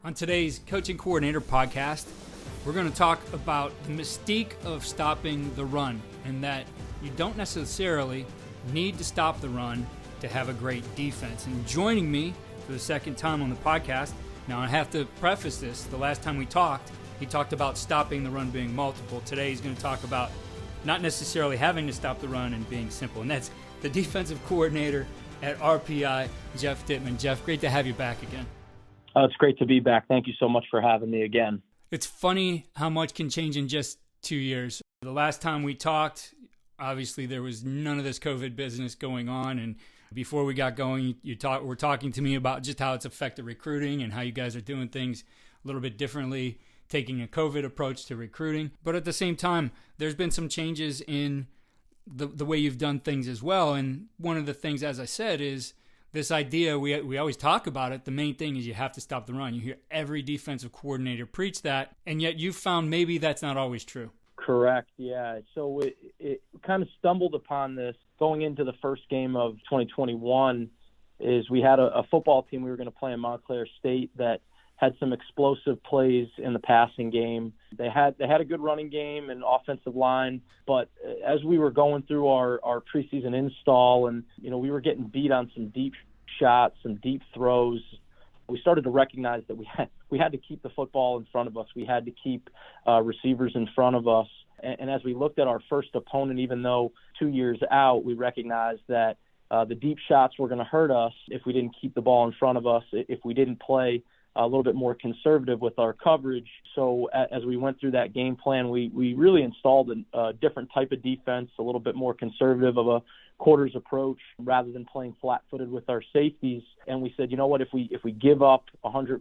On today's Coaching Coordinator podcast, we're going to talk about the mystique of stopping the run and that you don't necessarily need to stop the run to have a great defense. And joining me for the second time on the podcast, now I have to preface this, the last time we talked, he talked about stopping the run being multiple. Today he's going to talk about not necessarily having to stop the run and being simple. And that's the defensive coordinator at RPI, Jeff Dittman. Jeff, great to have you back again. It's great to be back. Thank you so much for having me again. It's funny how much can change in just 2 years. The last time we talked, obviously there was none of this COVID business going on. And before we got going, were talking to me about just how it's affected recruiting and how you guys are doing things a little bit differently, taking a COVID approach to recruiting. But at the same time, there's been some changes in the way you've done things as well. And one of the things, as I said, is this idea, we always talk about it, the main thing is you have to stop the run. You hear every defensive coordinator preach that, and yet you've found maybe that's not always true. Correct, yeah. So it kind of stumbled upon this going into the first game of 2021 is we had a football team we were going to play in Montclair State that had some explosive plays in the passing game. They had a good running game and offensive line, but as we were going through our preseason install and, we were getting beat on some deep shots, some deep throws, we started to recognize that we had to keep the football in front of us. We had to keep receivers in front of us. And as we looked at our first opponent, even though 2 years out, we recognized that the deep shots were going to hurt us if we didn't keep the ball in front of us, if we didn't play a little bit more conservative with our coverage. So as we went through that game plan, we really installed a different type of defense, a little bit more conservative of a quarters approach rather than playing flat-footed with our safeties. And we said, you know what, if we give up 100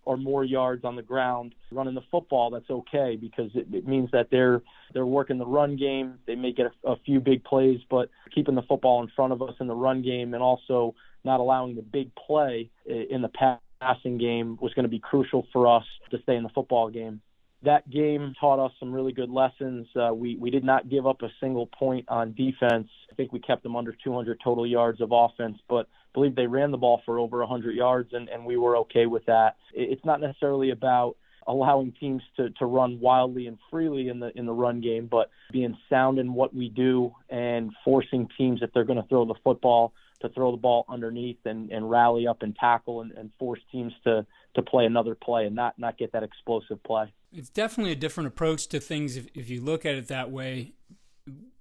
or more yards on the ground running the football, that's okay because it means that they're working the run game. They may get a few big plays, but keeping the football in front of us in the run game and also not allowing the big play in the passing game was going to be crucial for us to stay in the football game. That game taught us some really good lessons. We did not give up a single point on defense. I think we kept them under 200 total yards of offense, but I believe they ran the ball for over 100 yards, and we were okay with that. It's not necessarily about allowing teams to run wildly and freely in the run game, but being sound in what we do and forcing teams, if they're going to throw the football, to throw the ball underneath and rally up and tackle and force teams to play another play and not get that explosive play. It's definitely a different approach to things if you look at it that way.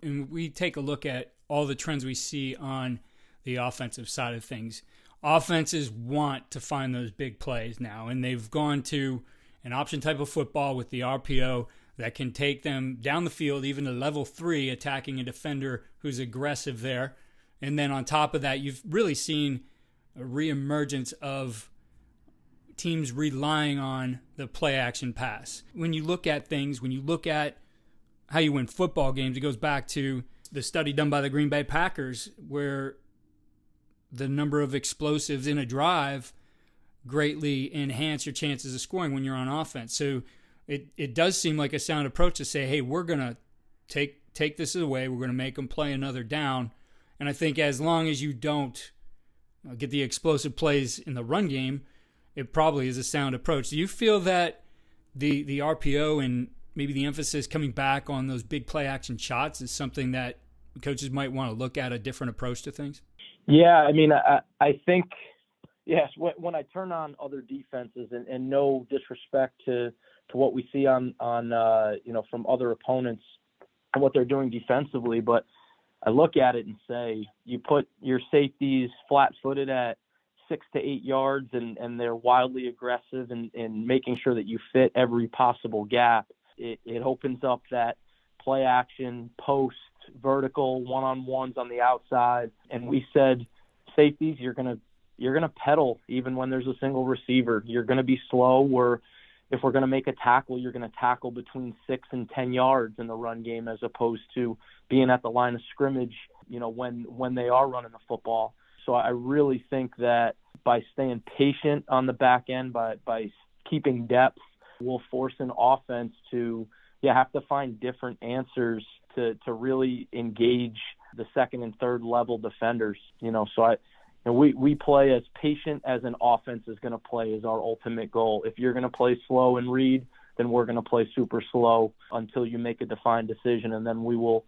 And we take a look at all the trends we see on the offensive side of things. Offenses want to find those big plays now, and they've gone to an option type of football with the RPO that can take them down the field, even to level 3, attacking a defender who's aggressive there. And then on top of that, you've really seen a reemergence of teams relying on the play action pass. When you look at things, when you look at how you win football games, it goes back to the study done by the Green Bay Packers where the number of explosives in a drive greatly enhance your chances of scoring when you're on offense. So it does seem like a sound approach to say, hey, we're going to take this away. We're going to make them play another down. And I think as long as you don't get the explosive plays in the run game, it probably is a sound approach. Do you feel that the RPO and maybe the emphasis coming back on those big play action shots is something that coaches might want to look at a different approach to things? Yeah, I mean, I think, yes, when I turn on other defenses and no disrespect to what we see on from other opponents and what they're doing defensively, but I look at it and say, you put your safeties flat-footed at 6 to 8 yards and they're wildly aggressive and making sure that you fit every possible gap. It opens up that play action, post, vertical, one-on-ones on the outside. And we said, safeties, you're gonna pedal even when there's a single receiver. You're going to be slow. If we're going to make a tackle, you're going to tackle between 6 and 10 yards in the run game as opposed to being at the line of scrimmage, when they are running the football. So I really think that by staying patient on the back end, by keeping depth, we'll force an offense to have to find different answers to really engage the second and third level defenders. So And we play as patient as an offense is going to play is our ultimate goal. If you're going to play slow and read, then we're going to play super slow until you make a defined decision, and then we will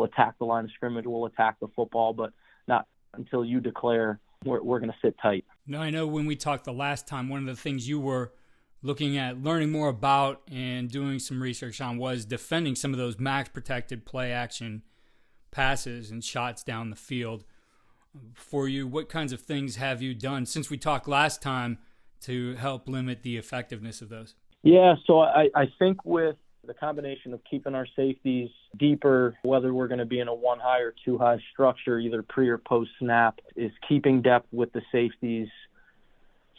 attack the line of scrimmage, we'll attack the football, but not until you declare we're going to sit tight. Now, I know when we talked the last time, one of the things you were looking at, learning more about, and doing some research on was defending some of those max-protected play-action passes and shots down the field. For you, what kinds of things have you done since we talked last time to help limit the effectiveness of those? Yeah, so I think with the combination of keeping our safeties deeper, whether we're going to be in a 1-high or 2-high structure, either pre or post snap, is keeping depth with the safeties,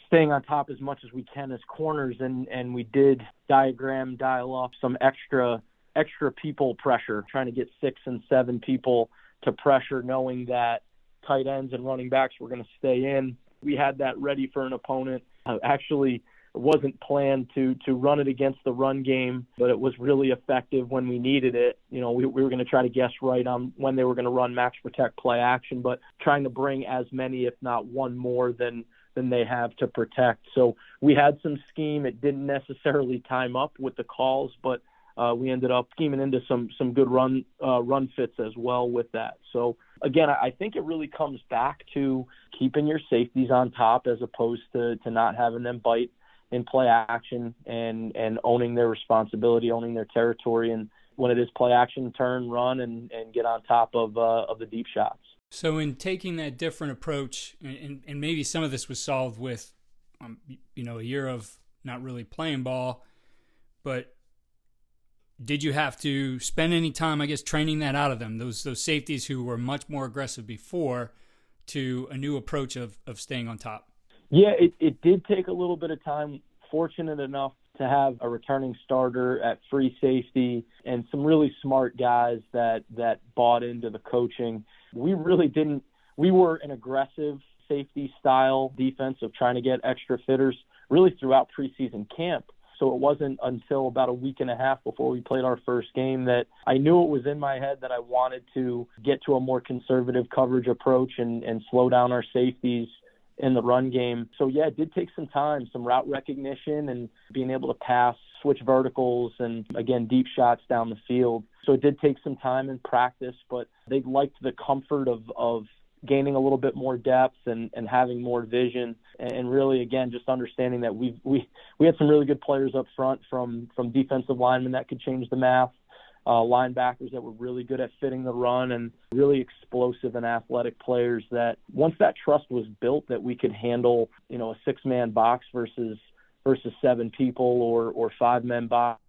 staying on top as much as we can as corners, and we did dial up some extra people pressure, trying to get 6 and 7 people to pressure, knowing that tight ends and running backs were going to stay in. We had that ready for an opponent. Actually, it wasn't planned to run it against the run game, but it was really effective when we needed it. We were going to try to guess right on when they were going to run max protect play action, but trying to bring as many, if not one more than they have to protect. So we had some scheme. It didn't necessarily time up with the calls, but we ended up scheming into some good run fits as well with that. So again, I think it really comes back to keeping your safeties on top as opposed to not having them bite in play action and owning their responsibility, owning their territory. And when it is play action, turn, run, and get on top of the deep shots. So in taking that different approach, and maybe some of this was solved with, a year of not really playing ball, but did you have to spend any time, I guess, training that out of them, those safeties who were much more aggressive before, to a new approach of staying on top? Yeah, it did take a little bit of time. Fortunate enough to have a returning starter at free safety and some really smart guys that bought into the coaching. We were an aggressive safety style defense of trying to get extra fitters really throughout preseason camp. So it wasn't until about a week and a half before we played our first game that I knew it was in my head that I wanted to get to a more conservative coverage approach and slow down our safeties in the run game. So yeah, it did take some time, some route recognition and being able to pass, switch verticals, and again, deep shots down the field. So it did take some time and practice, but they liked the comfort of gaining a little bit more depth and having more vision. And really, again, just understanding that we had some really good players up front from defensive linemen that could change the math, linebackers that were really good at fitting the run, and really explosive and athletic players that once that trust was built that we could handle, a 6-man box versus 7 people or 5-man box,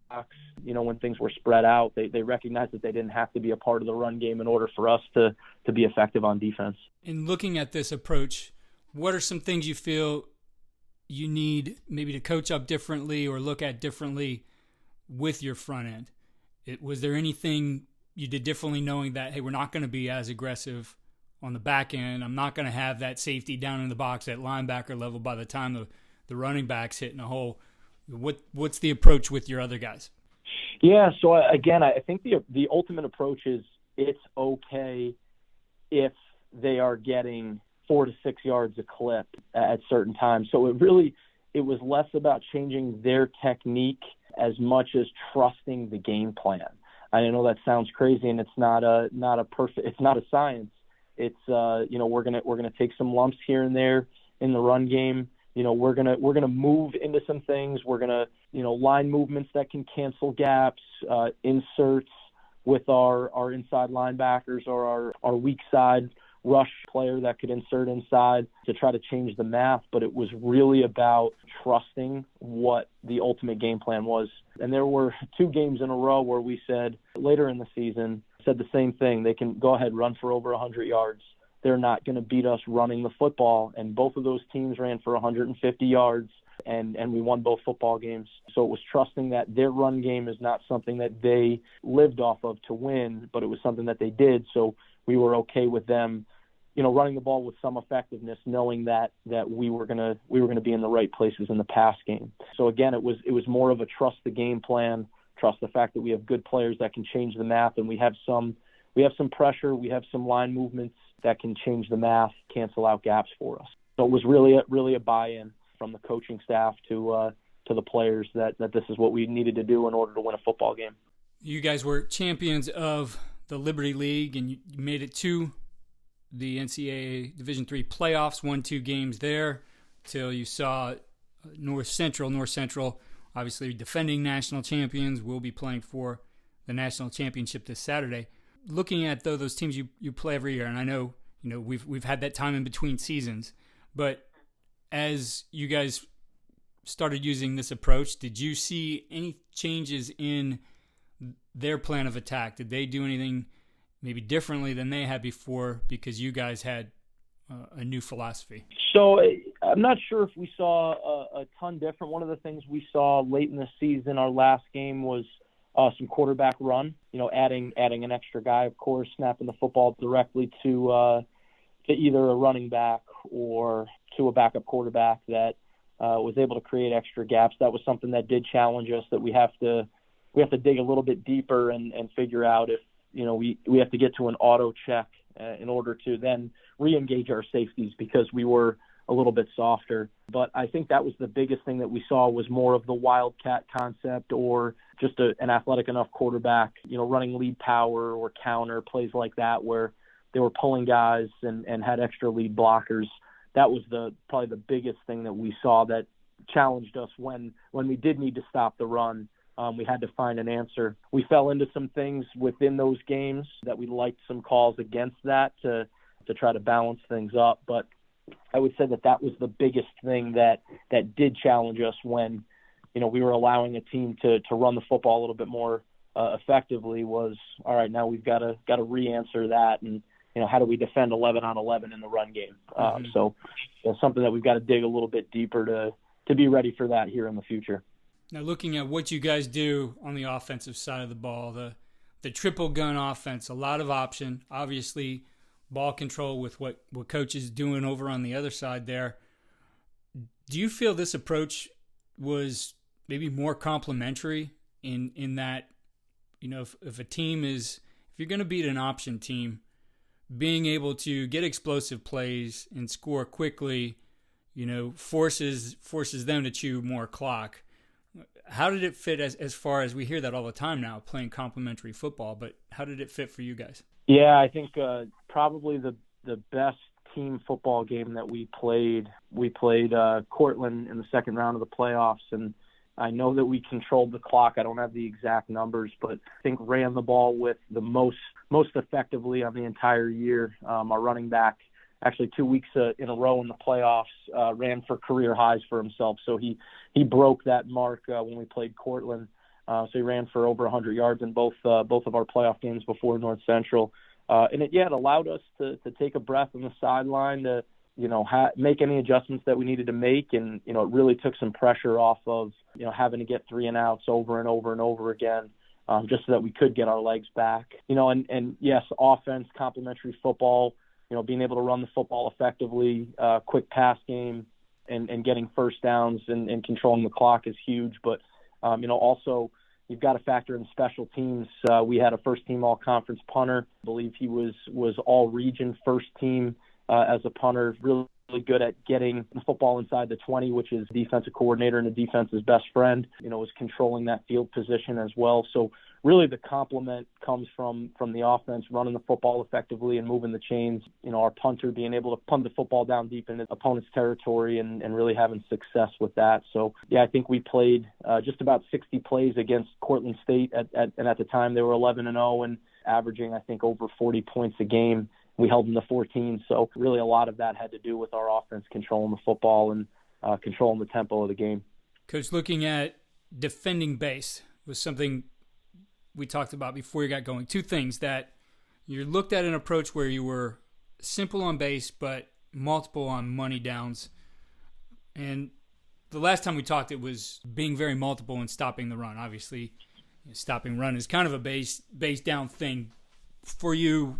when things were spread out, they recognized that they didn't have to be a part of the run game in order for us to be effective on defense. In looking at this approach, what are some things you feel you need maybe to coach up differently or look at differently with your front end? Was there anything you did differently, knowing that, hey, we're not going to be as aggressive on the back end? I'm not going to have that safety down in the box at linebacker level by the time the running back's hitting a hole. What's the approach with your other guys? Yeah, so again, I think the ultimate approach is it's okay if they are getting 4 to 6 yards a clip at certain times. So it was less about changing their technique as much as trusting the game plan. I know that sounds crazy, and it's not a science. It's we're gonna take some lumps here and there in the run game. We're gonna move into some things. We're gonna line movements that can cancel gaps, inserts with our inside linebackers or our weak side rush player that could insert inside to try to change the math. But it was really about trusting what the ultimate game plan was. And there were 2 games in a row where we said later in the season, said the same thing. They can go ahead, run for over 100 yards. They're not going to beat us running the football. And both of those teams ran for 150 yards, and we won both football games. So it was trusting that their run game is not something that they lived off of to win, but it was something that they did. So we were okay with them, running the ball with some effectiveness, knowing that we were gonna be in the right places in the pass game. So again, it was more of a trust the game plan, trust the fact that we have good players that can change the math, and we have some we have some pressure, we have some line movements that can change the math, cancel out gaps for us. So it was really a buy-in from the coaching staff to the players that this is what we needed to do in order to win a football game. You guys were champions of the Liberty League, and you made it to the NCAA Division III playoffs, won 2 games there till you saw North Central, obviously defending national champions, will be playing for the national championship this Saturday. Looking at those teams you play every year, and I know we've had that time in between seasons, but as you guys started using this approach, did you see any changes in their plan of attack? Did they do anything maybe differently than they had before because you guys had a new philosophy? So I'm not sure if we saw a ton different. One of the things we saw late in the season, our last game, was some quarterback run, adding an extra guy, of course, snapping the football directly to either a running back or to a backup quarterback that was able to create extra gaps. That was something that did challenge us, that we have to dig a little bit deeper and figure out if, we have to get to an auto check in order to then re-engage our safeties because we were a little bit softer. But I think that was the biggest thing that we saw, was more of the wildcat concept, or just an athletic enough quarterback, running lead power or counter plays like that, where they were pulling guys and had extra lead blockers. That was probably the biggest thing that we saw that challenged us when we did need to stop the run. We had to find an answer. We fell into some things within those games that we liked some calls against that to try to balance things up. But I would say that was the biggest thing that did challenge us when, we were allowing a team to run the football a little bit more effectively. Was, all right, now we've got to re-answer that, and how do we defend 11 on 11 in the run game? So it's something that we've got to dig a little bit deeper to be ready for that here in the future. Now, looking at what you guys do on the offensive side of the ball, the triple gun offense, a lot of option, obviously ball control with what coach is doing over on the other side there. Do you feel this approach was maybe more complementary in that, if a team if you're going to beat an option team, being able to get explosive plays and score quickly, forces them to chew more clock. How did it fit as far as we hear that all the time now, playing complementary football, but how did it fit for you guys? Yeah, I think probably the best team football game that we played Cortland in the second round of the playoffs, and I know that we controlled the clock. I don't have the exact numbers, but I think ran the ball with the most effectively on the entire year. Our running back, actually 2 weeks in a row in the playoffs, ran for career highs for himself. So he broke that mark when we played Cortland. So he ran for over 100 yards in both of our playoff games before North Central. And it allowed us to take a breath on the sideline, to make any adjustments that we needed to make, and it really took some pressure off of having to get 3 and outs over and over and over again, just so that we could get our legs back. And yes, offense, complementary football. Being able to run the football effectively, quick pass game, and getting first downs and controlling the clock is huge. But, also you've got to factor in special teams. We had a first-team all-conference punter. I believe he was all-region first team as a punter, really good at getting the football inside the 20, which is defensive coordinator and the defense's best friend, was controlling that field position as well. So really the complement comes from the offense, running the football effectively and moving the chains. Our punter being able to punt the football down deep in the opponent's territory and really having success with that. So, I think we played just about 60 plays against Cortland State, and at the time they were 11-0 and averaging, I think, over 40 points a game. We held them to 14. So really a lot of that had to do with our offense controlling the football and controlling the tempo of the game. Coach, looking at defending base was something we talked about before you got going. 2 things: that you looked at an approach where you were simple on base but multiple on money downs. And the last time we talked, it was being very multiple and stopping the run. Obviously, stopping run is kind of a base down thing. For you,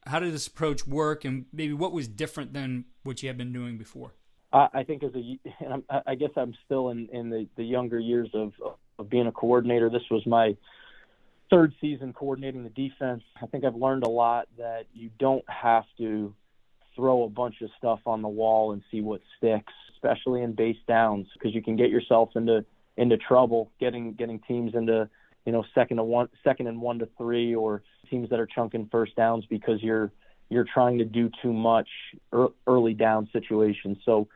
how did this approach work, and maybe what was different than what you had been doing before? I think I guess I'm still in the younger years of being a coordinator. This was my third season coordinating the defense, I think I've learned a lot that you don't have to throw a bunch of stuff on the wall and see what sticks, especially in base downs, because you can get yourself into trouble getting teams into, second and 1 to 3, or teams that are chunking first downs because you're trying to do too much early down situations. So,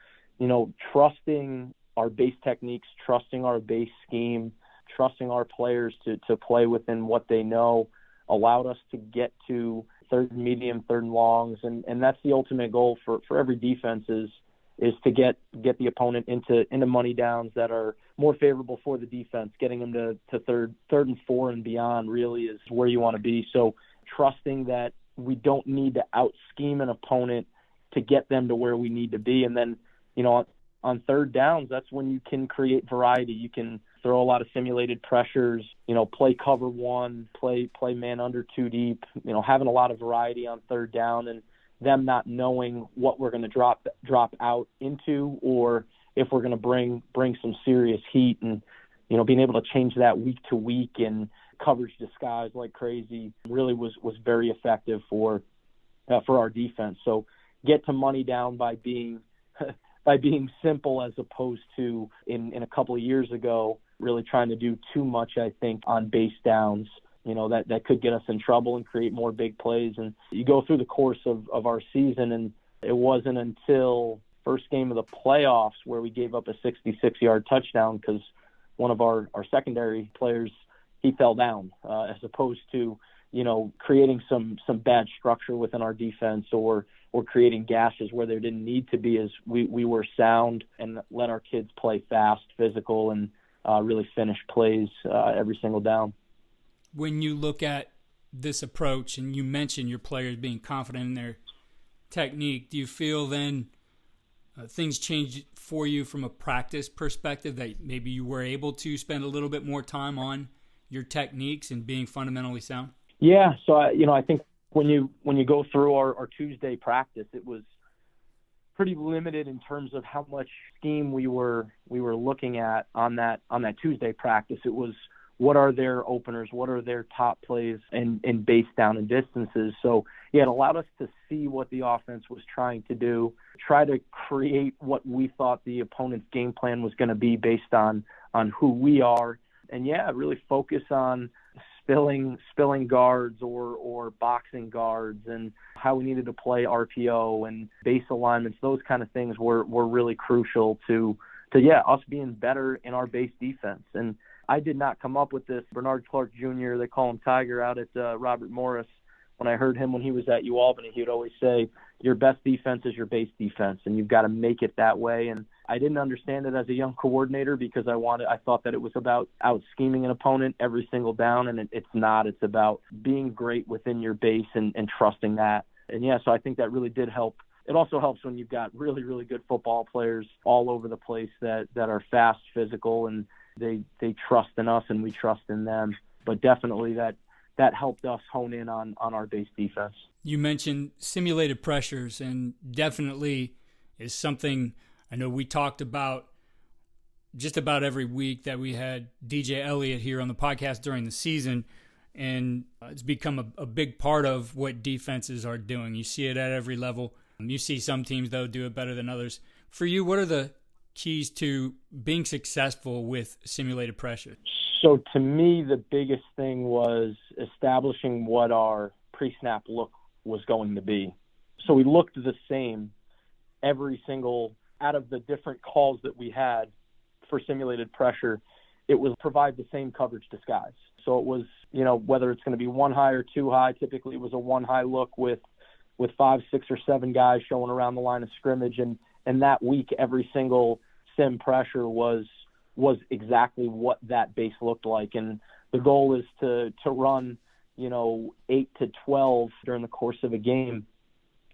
trusting our base techniques, trusting our base scheme, trusting our players to play within what they know allowed us to get to third and medium, third and longs. And that's the ultimate goal for every defense is to get the opponent into money downs that are more favorable for the defense. Getting them to third and 4 and beyond really is where you want to be. So trusting that we don't need to out-scheme an opponent to get them to where we need to be. And then, on third downs, that's when you can create variety. You can throw a lot of simulated pressures, play cover 1, play man under 2 deep, having a lot of variety on third down, and them not knowing what we're going to drop out into, or if we're going to bring some serious heat, and being able to change that week to week and coverage disguise like crazy really was very effective for our defense. So get to money down by being simple, as opposed to in a couple of years ago really trying to do too much, I think, on base downs. That could get us in trouble and create more big plays. And you go through the course of our season, and it wasn't until first game of the playoffs where we gave up a 66-yard touchdown because one of our secondary players, he fell down, as opposed to, creating some bad structure within our defense or creating gashes where there didn't need to be, as we were sound and let our kids play fast, physical, and really finish plays every single down. When you look at this approach, and you mentioned your players being confident in their technique, do you feel then things changed for you from a practice perspective, that maybe you were able to spend a little bit more time on your techniques and being fundamentally sound? Yeah. So, I think when you go through our Tuesday practice, it was pretty limited in terms of how much scheme we were looking at on that Tuesday practice. It was, what are their openers? What are their top plays in base down and distances? So, yeah, it allowed us to see what the offense was trying to do, try to create what we thought the opponent's game plan was going to be based on who we are. And, yeah, really focus on spilling guards or boxing guards, and how we needed to play RPO and base alignments. Those kind of things were really crucial to us being better in our base defense. And I did not come up with this. Bernard Clark Jr., they call him Tiger out at Robert Morris. When I heard him when he was at UAlbany, he would always say, your best defense is your base defense, and you've got to make it that way. And I didn't understand it as a young coordinator, because I thought that it was about out-scheming an opponent every single down, and it's not. It's about being great within your base and trusting that. And, yeah, so I think that really did help. It also helps when you've got really, really good football players all over the place that are fast, physical, and they trust in us and we trust in them. But definitely that helped us hone in on our base defense. You mentioned simulated pressures, and definitely is something I know we talked about just about every week that we had DJ Elliott here on the podcast during the season, and it's become a big part of what defenses are doing. You see it at every level. You see some teams, though, do it better than others. For you, what are the keys to being successful with simulated pressure? So to me, the biggest thing was establishing what our pre-snap look was going to be. So we looked the same every single, out of the different calls that we had for simulated pressure, it was provide the same coverage disguise. So it was, whether it's going to be one high or two high, typically it was a one high look with 5, 6, or 7 guys showing around the line of scrimmage. And that week, every single sim pressure was exactly what that base looked like. And the goal is to run, 8 to 12 during the course of a game.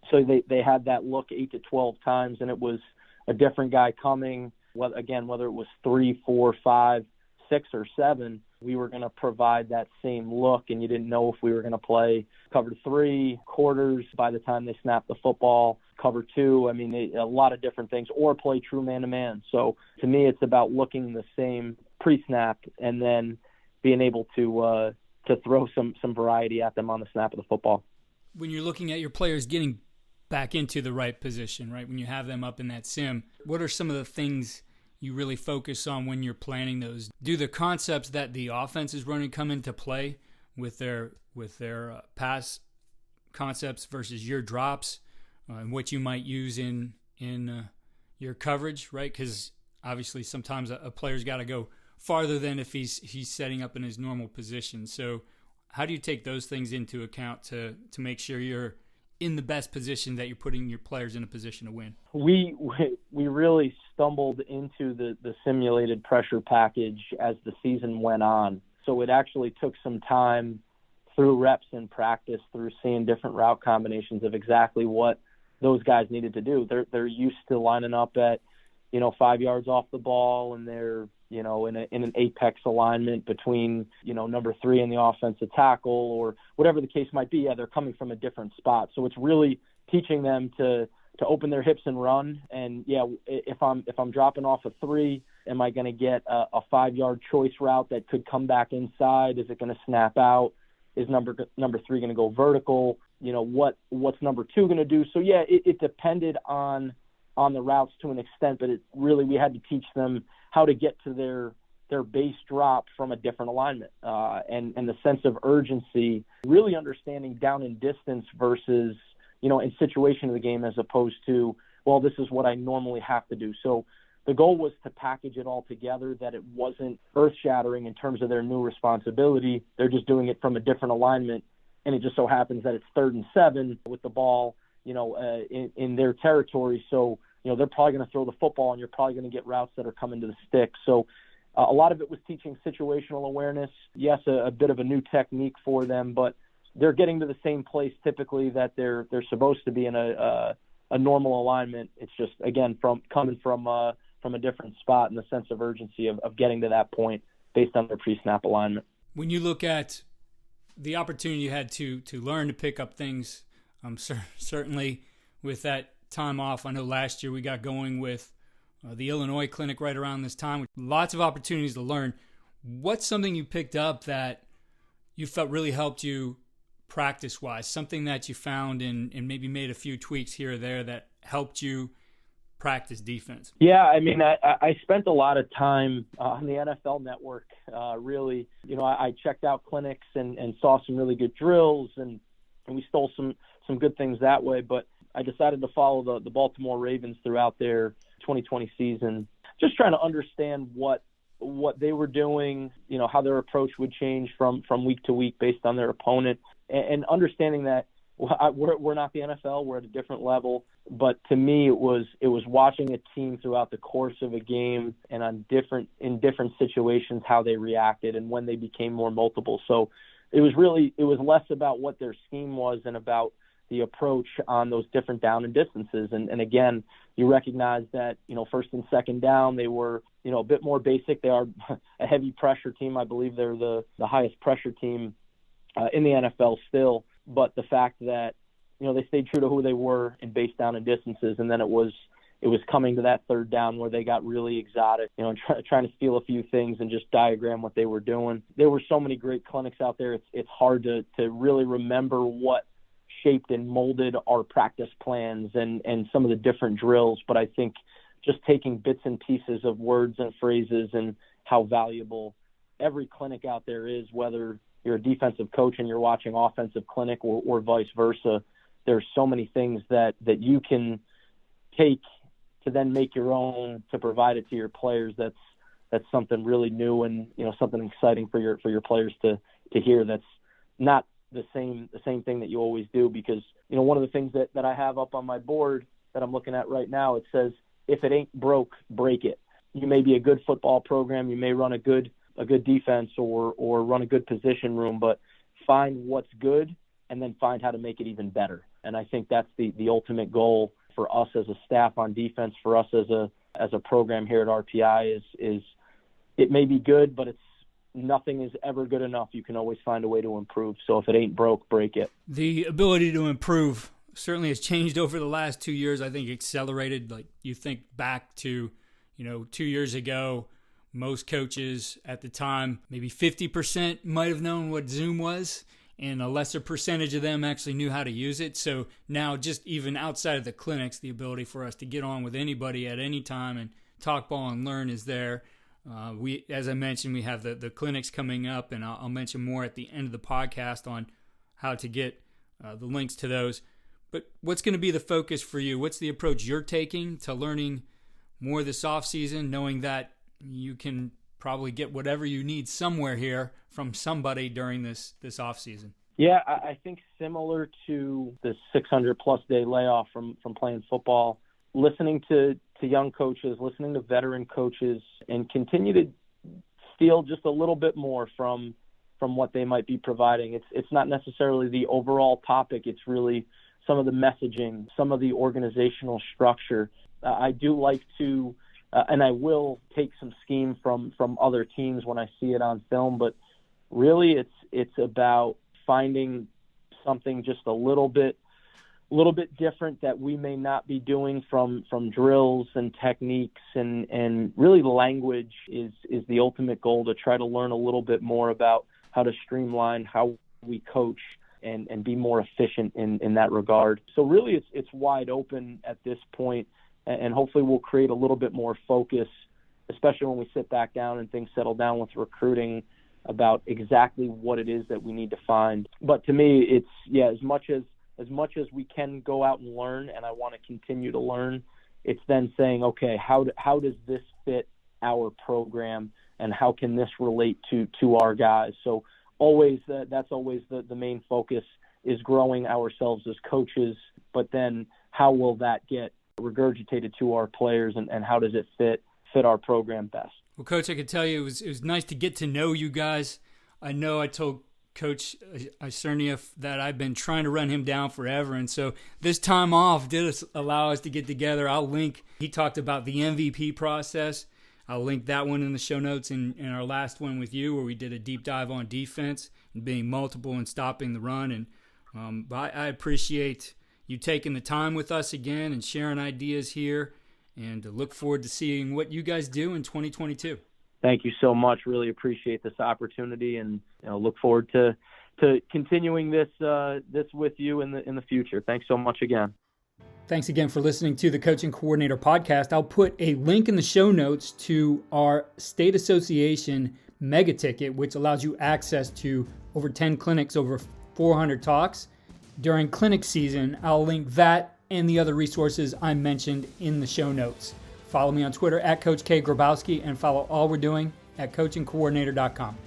So they had that look 8 to 12 times, and it was a different guy coming. Whether it was 3, 4, 5, 6, or 7, we were going to provide that same look, and you didn't know if we were going to play cover 3, quarters by the time they snapped the football, cover 2. I mean, a lot of different things, or play true man-to-man. So to me, it's about looking the same pre-snap and then being able to to throw some variety at them on the snap of the football. When you're looking at your players getting back into the right position, right, when you have them up in that sim, what are some of the things you really focus on when you're planning those? Do the concepts that the offense is running come into play with their pass concepts versus your drops, and what you might use in your coverage, right? Because obviously sometimes a player's got to go farther than if he's setting up in his normal position. So how do you take those things into account to make sure you're in the best position, that you're putting your players in a position to win? We really stumbled into the simulated pressure package as the season went on. So it actually took some time through reps and practice, through seeing different route combinations of exactly what those guys needed to do. They're used to lining up at 5 yards off the ball, and they're in an apex alignment between number 3 and the offensive tackle, or whatever the case might be. Yeah, they're coming from a different spot, so it's really teaching them to open their hips and run. And yeah, if I'm dropping off a 3, am I going to get a 5-yard choice route that could come back inside? Is it going to snap out? Is number 3 going to go vertical? What's number 2 going to do? So yeah, it depended on the routes to an extent, but we had to teach them how to get to their base drop from a different alignment, and the sense of urgency, really understanding down and distance versus, in situation of the game, as opposed to, well, this is what I normally have to do. So the goal was to package it all together, that it wasn't earth-shattering in terms of their new responsibility. They're just doing it from a different alignment, and it just so happens that it's 3rd and 7 with the ball, in their territory. So, they're probably going to throw the football, and you're probably going to get routes that are coming to the stick. So a lot of it was teaching situational awareness. Yes, a bit of a new technique for them, but they're getting to the same place typically that they're supposed to be in a normal alignment. It's just, again, coming from a different spot, and the sense of urgency of getting to that point based on their pre-snap alignment. When you look at the opportunity you had to learn to pick up things, certainly with that time off, I know last year we got going with the Illinois clinic right around this time. Lots of opportunities to learn. What's something you picked up that you felt really helped you practice-wise? Something that you found and maybe made a few tweaks here or there that helped you practice defense? Yeah, I spent a lot of time on the NFL Network. Really, I checked out clinics and saw some really good drills, and we stole some good things that way. But I decided to follow the Baltimore Ravens throughout their 2020 season, just trying to understand what they were doing, how their approach would change from week to week based on their opponent, and understanding that we're not the NFL, we're at a different level. But to me, it was watching a team throughout the course of a game and in different situations, how they reacted and when they became more multiple. So it was less about what their scheme was and about the approach on those different down and distances. And again, you recognize that, 1st and 2nd down, they were, a bit more basic. They are a heavy pressure team. I believe they're the highest pressure team in the NFL still. But the fact that, they stayed true to who they were in base down and distances. And then it was coming to that 3rd down where they got really exotic, and trying to steal a few things and just diagram what they were doing. There were so many great clinics out there. It's hard to really remember what shaped and molded our practice plans and some of the different drills. But I think just taking bits and pieces of words and phrases and how valuable every clinic out there is, whether you're a defensive coach and you're watching offensive clinic or vice versa, there's so many things that you can take to then make your own, to provide it to your players. That's something really new and, something exciting for your players to hear. That's not the same thing that you always do, because one of the things that I have up on my board that I'm looking at right now, it says, if it ain't broke, break it. You may be a good football program, you may run a good defense or run a good position room, but find what's good and then find how to make it even better. And I think that's the ultimate goal for us as a staff on defense, for us as a program here at RPI is it may be good, but nothing is ever good enough. You can always find a way to improve. So if it ain't broke, break it. The ability to improve certainly has changed over the last 2 years. I think accelerated. Like, you think back to, 2 years ago, Most coaches at the time, maybe 50% might have known what Zoom was, and a lesser percentage of them actually knew how to use it. So now, just even outside of the clinics, the ability for us to get on with anybody at any time and talk ball and learn is there. We, as I mentioned, we have the clinics coming up, and I'll mention more at the end of the podcast on how to get the links to those. But what's going to be the focus for you? What's the approach you're taking to learning more this offseason, knowing that you can probably get whatever you need somewhere here from somebody during this offseason? Yeah, I think similar to the 600-plus day layoff from playing football, listening to young coaches, listening to veteran coaches, and continue to steal just a little bit more from what they might be providing. It's not necessarily the overall topic. It's really some of the messaging, some of the organizational structure. I do like to, and I will take some scheme from other teams when I see it on film, but really it's about finding something just a little bit different that we may not be doing from drills and techniques, and really language is the ultimate goal, to try to learn a little bit more about how to streamline how we coach and be more efficient in that regard. So really it's wide open at this point, and hopefully we'll create a little bit more focus, especially when we sit back down and things settle down with recruiting, about exactly what it is that we need to find. But to me, it's, as much as we can go out and learn, and I want to continue to learn, it's then saying, okay, how does this fit our program, and how can this relate to our guys? So that's always the main focus, is growing ourselves as coaches, but then how will that get regurgitated to our players, and how does it fit our program best? Well, Coach, I could tell you it was nice to get to know you guys. I know I told Coach Isernia that I've been trying to run him down forever, and so this time off did allow us to get together. I'll link, he talked about the MVP process. I'll link that one in the show notes in our last one with you, where we did a deep dive on defense and being multiple and stopping the run. And I appreciate you taking the time with us again and sharing ideas here, and look forward to seeing what you guys do in 2022. Thank you so much. Really appreciate this opportunity, and look forward to continuing this with you in the future. Thanks so much again. Thanks again for listening to the Coaching Coordinator Podcast. I'll put a link in the show notes to our State Association MegaTicket, which allows you access to over 10 clinics, over 400 talks during clinic season. I'll link that and the other resources I mentioned in the show notes. Follow me on Twitter at Coach K. Grabowski, and follow all we're doing at coachingcoordinator.com.